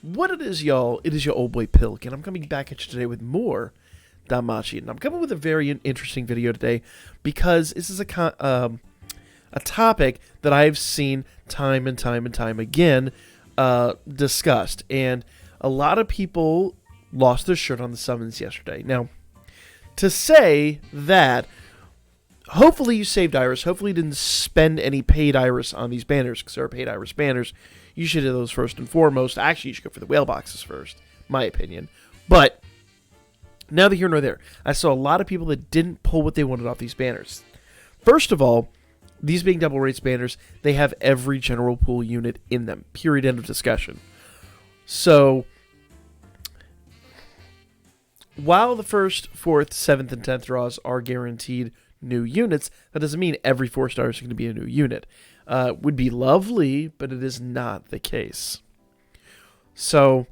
What it is, y'all, it is your old boy Pilk, and I'm coming back at you today with more Danmachi. And I'm coming with a very interesting video today because this is a topic that I've seen time and time again discussed. And a lot of people lost their shirt on the summons yesterday. Now, to say that, hopefully you saved Iris. Hopefully you didn't spend any paid Iris on these banners, because there are paid Iris banners. You should do those first and foremost. Actually, you should go for the whale boxes first, my opinion. But neither here nor there. I saw a lot of people that didn't pull what they wanted off these banners. First of all, these being double rates banners, they have every general pool unit in them. Period. End of discussion. So, while the 1st, 4th, 7th, and 10th draws are guaranteed new units, that doesn't mean every 4-star is going to be a new unit. Would be lovely, but it is not the case. So,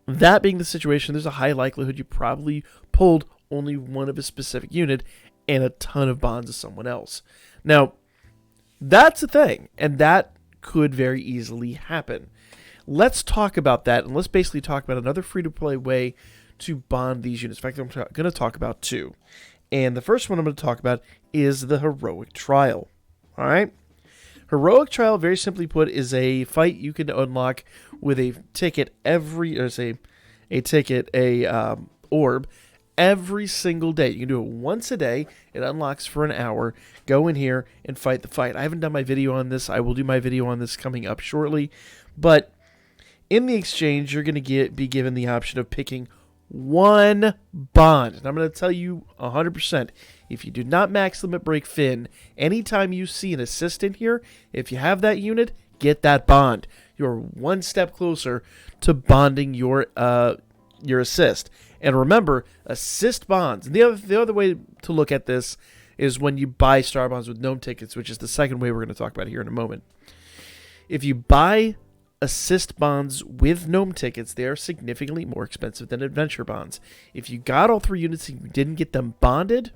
that being the situation, there's a high likelihood you probably pulled only one of a specific unit and a ton of bonds of someone else. Now, that's a thing, and that could very easily happen. Let's talk about that, and let's basically talk about another free-to-play way to bond these units. In fact, I'm going to talk about two. And the first one I'm going to talk about is the Heroic Trial. All right? Heroic Trial, very simply put, is a fight you can unlock with a ticket orb every single day. You can do it once a day. It unlocks for an hour. Go in here and fight the fight. I haven't done my video on this. I will do my video on this coming up shortly. But in the exchange, you're going to be given the option of picking one bond. And I'm going to tell you 100%, if you do not max limit break Finn, anytime you see an assist in here, if you have that unit, get that bond. You're one step closer to bonding your assist. And remember, assist bonds. And the other way to look at this is when you buy star bonds with gnome tickets, which is the second way we're going to talk about here in a moment. If you buy assist bonds with gnome tickets, they are significantly more expensive than adventure bonds. If you got all 3 units and you didn't get them bonded,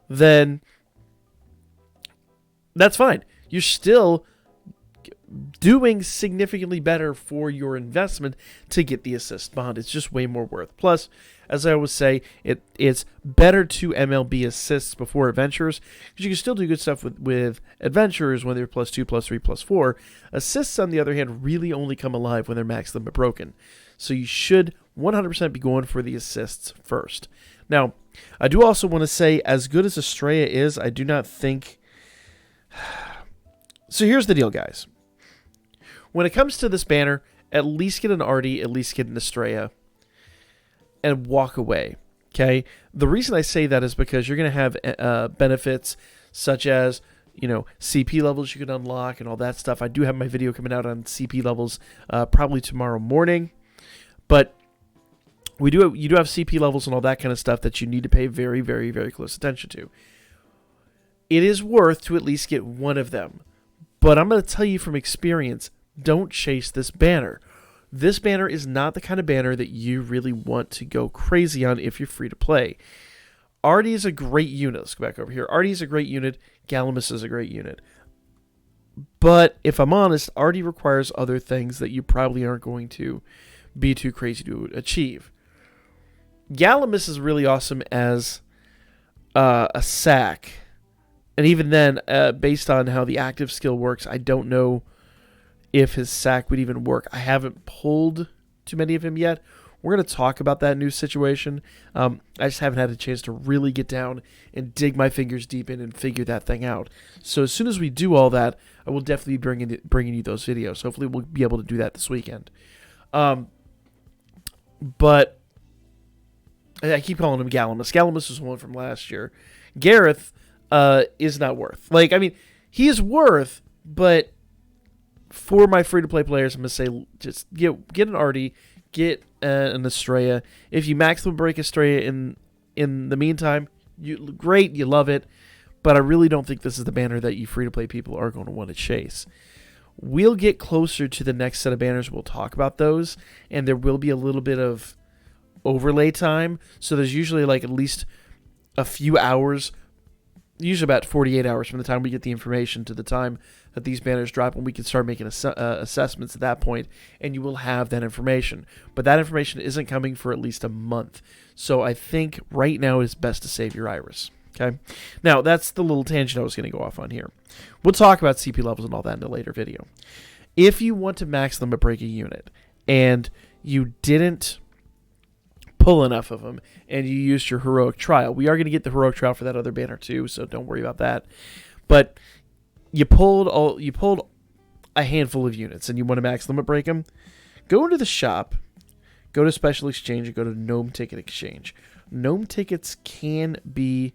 then that's fine. You're still doing significantly better for your investment to get the assist bond. It's just way more worth. Plus, as I always say, it's better to MLB assists before adventures, because you can still do good stuff with adventures when they're +2, +3, +4. Assists, on the other hand, really only come alive when they're max limit broken. So you should 100% be going for the assists first. Now, I do also want to say, as good as Estrella is, I do not think... So here's the deal, guys. When it comes to this banner, at least get an Artie, at least get an Estrella, and walk away, okay? The reason I say that is because you're going to have benefits such as, CP levels you can unlock and all that stuff. I do have my video coming out on CP levels probably tomorrow morning, but you do have CP levels and all that kind of stuff that you need to pay very, very, very close attention to. It is worth to at least get one of them, but I'm going to tell you from experience, don't chase this banner. This banner is not the kind of banner that you really want to go crazy on if you're free to play. Artie is a great unit. Let's go back over here. Artie is a great unit. Galamus is a great unit. But if I'm honest, Artie requires other things that you probably aren't going to be too crazy to achieve. Galamus is really awesome as a sack. And even then, based on how the active skill works, I don't know if his sack would even work. I haven't pulled too many of him yet. We're going to talk about that new situation. I just haven't had a chance to really get down and dig my fingers deep in and figure that thing out. So as soon as we do all that, I will definitely be bringing you those videos. Hopefully we'll be able to do that this weekend. But I keep calling him Galamus. Galamus was one from last year. Gareth is not worth. He is worth, but for my free-to-play players, I'm going to say just get an Artie, get an Estrella. If you maximum break Estrella in the meantime, great, you love it, but I really don't think this is the banner that you free-to-play people are going to want to chase. We'll get closer to the next set of banners. We'll talk about those, and there will be a little bit of overlay time, so there's usually at least a few hours usually about 48 hours from the time we get the information to the time that these banners drop, and we can start making assessments at that point, and you will have that information. But that information isn't coming for at least a month. So I think right now it's best to save your iris. Okay. Now, that's the little tangent I was going to go off on here. We'll talk about CP levels and all that in a later video. If you want to max limit break a unit and you didn't pull enough of them and you used your heroic trial, we are going to get the heroic trial for that other banner too, so don't worry about that. But you pulled a handful of units and you want to max limit break them, go into the shop, go to Special Exchange, and go to Gnome Ticket Exchange. Gnome tickets can be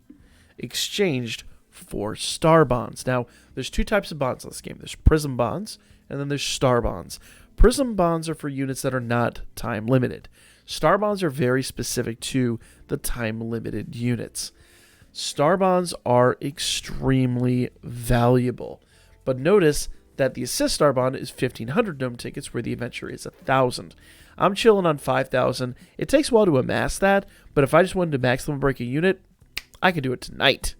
exchanged for star bonds. Now, there's two types of bonds in this game. There's prism bonds, and then there's star bonds. Prism bonds are for units that are not time limited. Star bonds are very specific to the time limited units. Star bonds are extremely valuable, but notice that the assist star bond is 1,500 gnome tickets, where the adventure is 1,000. I'm chilling on 5,000. It takes a while to amass that, but if I just wanted to max limit break a unit, I could do it tonight,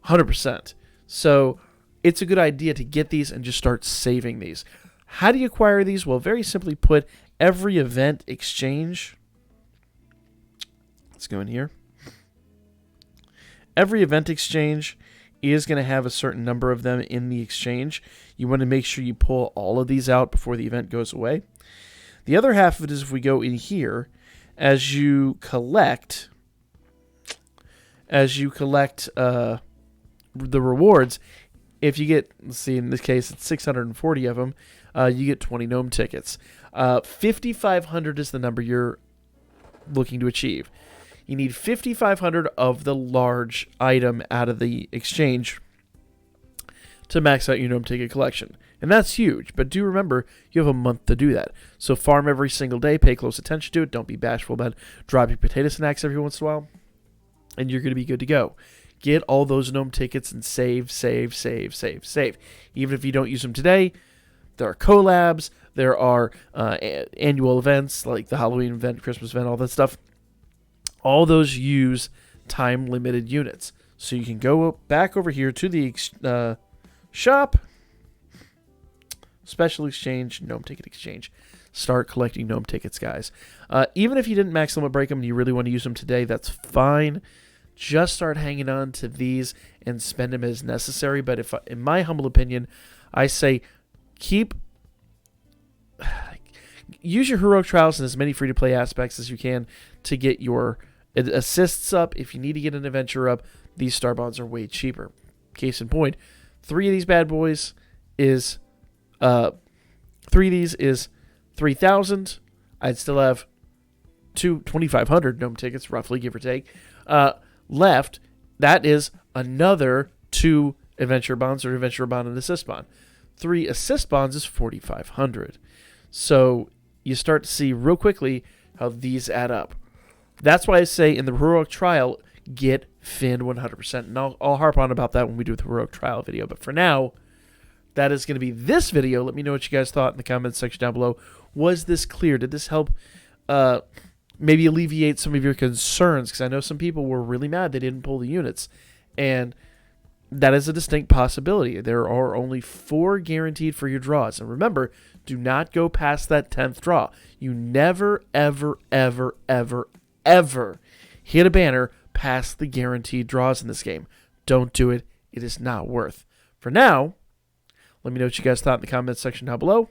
100%. So it's a good idea to get these and just start saving these. How do you acquire these? Well, very simply put, every event exchange. Let's go in here. Every event exchange is going to have a certain number of them in the exchange. You want to make sure you pull all of these out before the event goes away. The other half of it is if we go in here, as you collect the rewards, if you get, let's see, in this case, it's 640 of them, you get 20 gnome tickets. 5,500 is the number you're looking to achieve. You need 5,500 of the large item out of the exchange to max out your gnome ticket collection. And that's huge, but do remember, you have a month to do that. So farm every single day, pay close attention to it, don't be bashful about it. Drop your potato snacks every once in a while, and you're going to be good to go. Get all those gnome tickets and save. Even if you don't use them today, there are collabs, there are annual events like the Halloween event, Christmas event, all that stuff. All those use time-limited units. So you can go back over here to the shop, Special Exchange, Gnome Ticket Exchange. Start collecting gnome tickets, guys. Even if you didn't max limit break them and you really want to use them today, that's fine. Just start hanging on to these and spend them as necessary. But if, in my humble opinion, I say use your heroic trials in as many free-to-play aspects as you can to get your assists up. If you need to get an adventure up, these star bonds are way cheaper. Case in point, 3 of these bad boys is 3,000. I'd still have 2,500 gnome tickets, roughly, give or take, left. That is another 2 adventure bonds, or adventure bond and assist bond. 3 assist bonds is 4,500. So you start to see real quickly how these add up. That's why I say in the heroic trial, get Finn 100%. And I'll harp on about that when we do the heroic trial video. But for now, that is going to be this video. Let me know what you guys thought in the comments section down below. Was this clear? Did this help maybe alleviate some of your concerns? Because I know some people were really mad they didn't pull the units. And that is a distinct possibility. There are only 4 guaranteed for your draws. And remember, do not go past that 10th draw. You never, ever, ever, ever, ever hit a banner past the guaranteed draws in this game. Don't do it. It is not worth. For now, let me know what you guys thought in the comments section down below.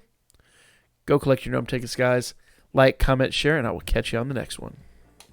Go collect your gnome tickets, guys. Like, comment, share, and I will catch you on the next one.